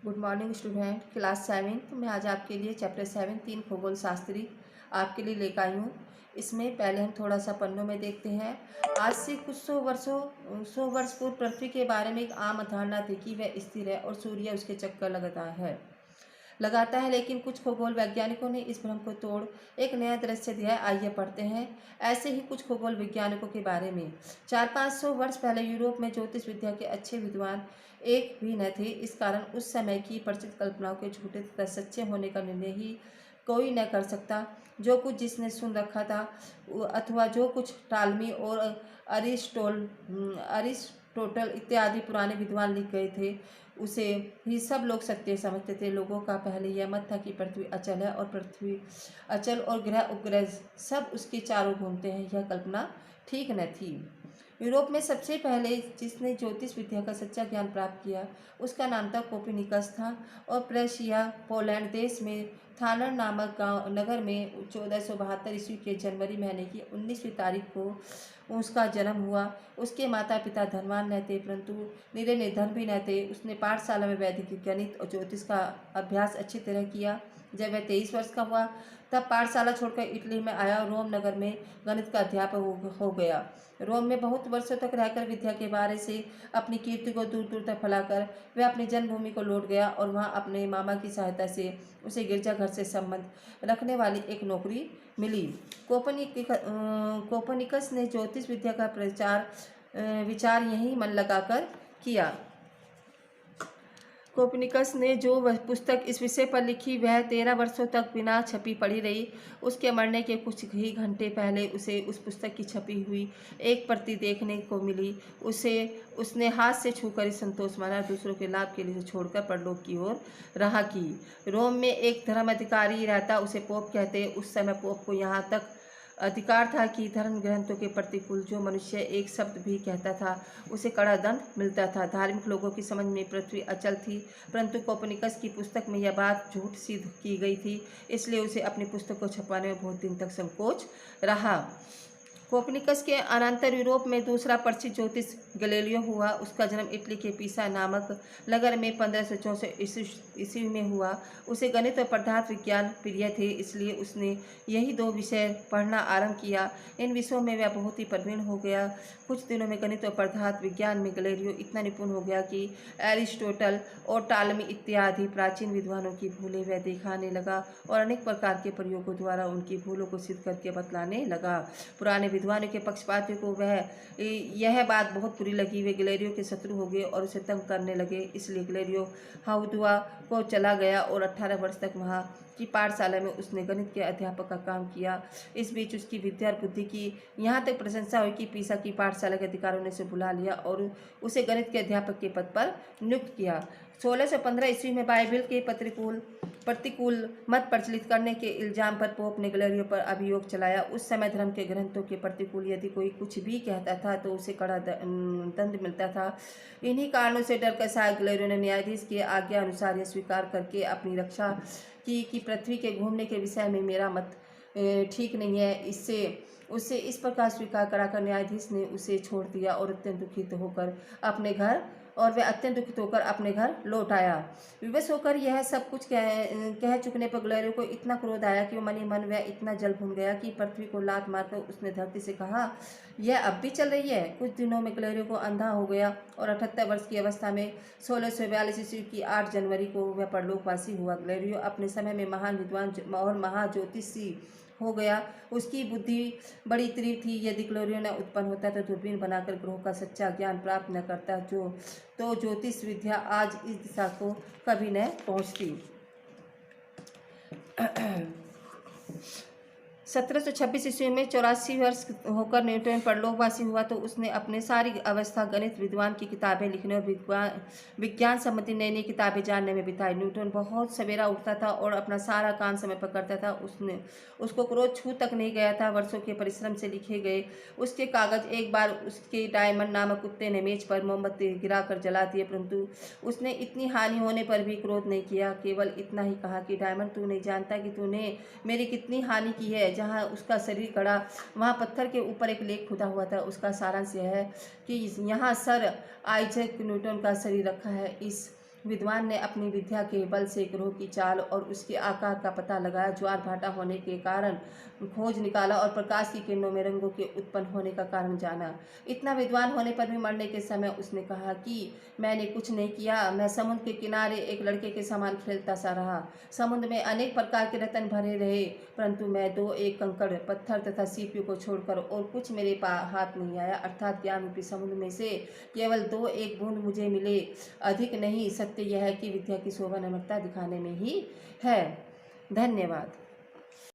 Good morning student, class 7। मैं आज आपके लिए चैप्टर 7 3 खगोल शास्त्री आपके लिए लेकर आई हूँ। इसमें पहले हम थोड़ा सा पन्नों में देखते हैं। आज से कुछ सौ वर्ष पूर्व पृथ्वी के बारे में एक आम धारणा थी कि वह स्थिर है और सूर्य उसके चक्कर लगाता है, लेकिन कुछ खगोल वैज्ञानिकों ने इस भ्रम को तोड़ एक नया दृश्य दिया है। आइए पढ़ते हैं ऐसे ही कुछ खगोल वैज्ञानिकों के बारे में। 400-500 वर्ष पहले यूरोप में ज्योतिष विद्या के अच्छे विद्वान एक भी न थे। इस कारण उस समय की प्रचलित कल्पनाओं के झूठे तथा सच्चे होने का निर्णय ही कोई न कर सकता। जो कुछ जिसने सुन रखा था अथवा जो कुछ टालमी और अरिस्टोटल इत्यादि पुराने विद्वान लिख गए थे, उसे ही सब लोग सत्य समझते थे। लोगों का पहले यह मत था कि पृथ्वी अचल है और पृथ्वी अचल और ग्रह उपग्रह सब उसके चारों घूमते हैं। यह कल्पना ठीक न थी। यूरोप में सबसे पहले जिसने ज्योतिष विद्या का सच्चा ज्ञान प्राप्त किया उसका नाम था कोperनिकस था, और प्रशिया पोलैंड देश में थानर नामक गांव नगर में 1472 ईस्वी के जनवरी महीने की 19वीं तारीख को उसका जन्म हुआ। उसके माता पिता धनवान न थे, परंतु निरे निर्धन भी न थे। उसने पाठशाला में वैदिक गणित और ज्योतिष का अभ्यास अच्छी तरह किया। जब वह 23 वर्ष का हुआ तब पाठशाला छोड़कर इटली में आया और रोम नगर में गणित का अध्यापक हो गया। रोम में बहुत वर्षों तक रहकर विद्या के बारे से अपनी कीर्ति को दूर दूर तक फैलाकर वह अपनी जन्मभूमि को लौट गया, और वहां अपने मामा की सहायता से उसे गिरजाघर से संबंध रखने वाली एक नौकरी मिली। कोपर्निकस ने ज्योतिष विद्या का विचार यही मन लगाकर किया। कोपर्निकस ने जो वह पुस्तक इस विषय पर लिखी वह 13 वर्षों तक बिना छपी पड़ी रही। उसके मरने के कुछ ही घंटे पहले उसे उस पुस्तक की छपी हुई एक प्रति देखने को मिली। उसने हाथ से छूकर ही संतोष माना, दूसरों के लाभ के लिए छोड़कर परलोक की ओर राह की। रोम में एक धर्म अधिकारी रहता, उसे पोप कहते। उस समय पोप को यहाँ तक अधिकार था कि धर्म ग्रंथों के प्रतिकूल जो मनुष्य एक शब्द भी कहता था उसे कड़ा दंड मिलता था। धार्मिक लोगों की समझ में पृथ्वी अचल थी, परंतु कोपर्निकस की पुस्तक में यह बात झूठ सिद्ध की गई थी, इसलिए उसे अपनी पुस्तक को छपवाने में बहुत दिन तक संकोच रहा। कोपर्निकस के अनंतर यूरोप में दूसरा प्रसिद्ध ज्योतिष गैलीलियो हुआ। उसका जन्म इटली के पीसा नामक नगर में 1564 ईस्वी में हुआ। उसे गणित और पदार्थ विज्ञान प्रिय थे, इसलिए उसने यही दो विषय पढ़ना आरंभ किया। इन विषयों में वह बहुत ही प्रवीण हो गया। कुछ दिनों में गणित और पदार्थ विज्ञान में गैलीलियो इतना निपुण हो गया कि एरिस्टोटल और टालमी इत्यादि प्राचीन विद्वानों की भूलें वह दिखाने लगा और अनेक प्रकार के प्रयोगों द्वारा उनकी भूलों को सिद्ध करके बतलाने लगा। पुराने विद्वानों के पक्षपातियों को यह बात बहुत बुरी लगी। वे गैलीलियो के शत्रु हो गए और उसे तंग करने लगे। इसलिए गैलीलियो हाउदुआ को चला गया और 18 वर्ष तक वहाँ की पाठशाला में उसने गणित के अध्यापक का काम किया। इस बीच उसकी विद्या और बुद्धि की यहाँ तक प्रशंसा हुई कि पीसा की पाठशाला के अधिकारियों ने उसे बुला लिया और उसे गणित के अध्यापक के पद पर नियुक्त किया। 1615 ईस्वी में बाइबिल के प्रतिकूल मत प्रचलित करने के इल्जाम पर पोप ने गैलीलियो पर अभियोग चलाया। उस समय धर्म के ग्रंथों के प्रतिकूल यदि कोई कुछ भी कहता था तो उसे कड़ा दंड मिलता था। इन्हीं कारणों से डर कर शायद गैलीलियो ने न्यायाधीश की आज्ञा अनुसार यह स्वीकार करके अपनी रक्षा की कि पृथ्वी के घूमने के विषय में मेरा मत ठीक नहीं है। उससे इस प्रकार स्वीकार कराकर न्यायाधीश ने उसे छोड़ दिया और अत्यंत दुखित होकर अपने घर लौट आया। विवश होकर यह सब कुछ कह चुकने पर गैलीलियो को इतना क्रोध आया कि मन ही मन वह इतना जल भून गया कि पृथ्वी को लात मारकर उसने धरती से कहा, यह अब भी चल रही है। कुछ दिनों में गैलीलियो को अंधा हो गया और 78 वर्ष की अवस्था में 1642 ईस्वी की 8 जनवरी को वह परलोकवासी हुआ। गैलीलियो अपने समय में महान विद्वान और महाज्योतिषी हो गया। उसकी बुद्धि बड़ी तीव्र थी। यदि गैलीलियो न उत्पन्न होता तो दूरबीन बनाकर ग्रहों का सच्चा ज्ञान प्राप्त न करता तो ज्योतिष विद्या आज इस दिशा को कभी न पहुंचती। 1726 ईस्वी में 84 वर्ष होकर न्यूटन परलोकवासी हुआ तो उसने अपने सारी अवस्था गणित विद्वान की किताबें लिखने और विज्ञान संबंधी नई नई किताबें जानने में बिताई। न्यूटन बहुत सवेरा उठता था और अपना सारा काम समय पर करता था। उसको क्रोध छू तक नहीं गया था। वर्षों के परिश्रम से लिखे गए उसके कागज एक बार उसके डायमंड नामक कुत्ते ने मेज पर मोमबत्ती गिराकर जला दिए, परंतु उसने इतनी हानि होने पर भी क्रोध नहीं किया। केवल इतना ही कहा कि डायमंड, तू नहीं जानता कि तूने मेरी कितनी हानि की है। जहाँ उसका शरीर गड़ा वहाँ पत्थर के ऊपर एक लेख खुदा हुआ था। उसका सारांश यह है कि यहाँ सर आइजैक न्यूटन का शरीर रखा है। इस विद्वान ने अपनी विद्या के बल से ग्रहों की चाल और उसके आकार का पता लगाया। ज्वार भाटा होने के कारण खोज निकाला और प्रकाश की किरणों में रंगों के उत्पन्न होने का कारण जाना। इतना विद्वान होने पर भी मरने के समय उसने कहा कि मैंने कुछ नहीं किया, मैं समुद्र के किनारे एक लड़के के समान खेलता सा रहा। समुद्र में अनेक प्रकार के रत्न भरे रहे, परंतु मैं दो एक कंकड़, पत्थर तथा सीपियों को छोड़कर और कुछ मेरे हाथ नहीं आया। अर्थात ज्ञान रूपी समुद्र में से केवल दो एक बूंद मुझे मिले, अधिक नहीं। सत्य यह है कि विद्या की शोभा नम्रता दिखाने में ही है। धन्यवाद।